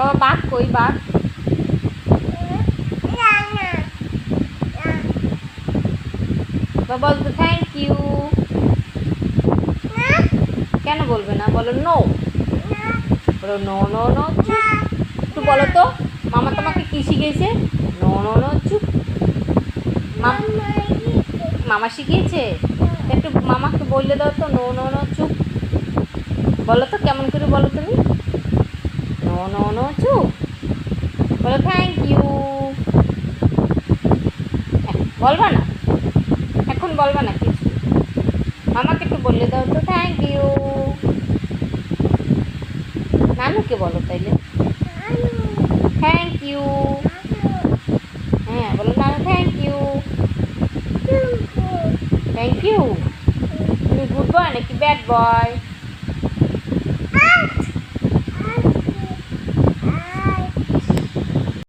বাবা বাঘ কই বাঘ? বাবা বলতো থ্যাংক ইউ। কেন বলবে না? বলো নো। বলো নো নো নো চুপ। একটু বলো তো মামা তোমাকে কি শিখিয়েছে? নো নো নো চুপ। মামা শিখিয়েছে? একটু মামাকে বললে দাও তো নো নো নো চুপ। বলো তো কেমন করে বলো তুমি? নো নো নো চুপ। বলো থ্যাংক ইউ। বলবা না? এখন বলবা না কিছু? মামাকে একটু বললে দাও তো থ্যাংক ইউ। নানুকে বলো তাইলে থ্যাংক ইউ। হ্যাঁ বলো নানু থ্যাংক ইউ। Thank you. তুমি গুড বয় নাকি ব্যাড বয়?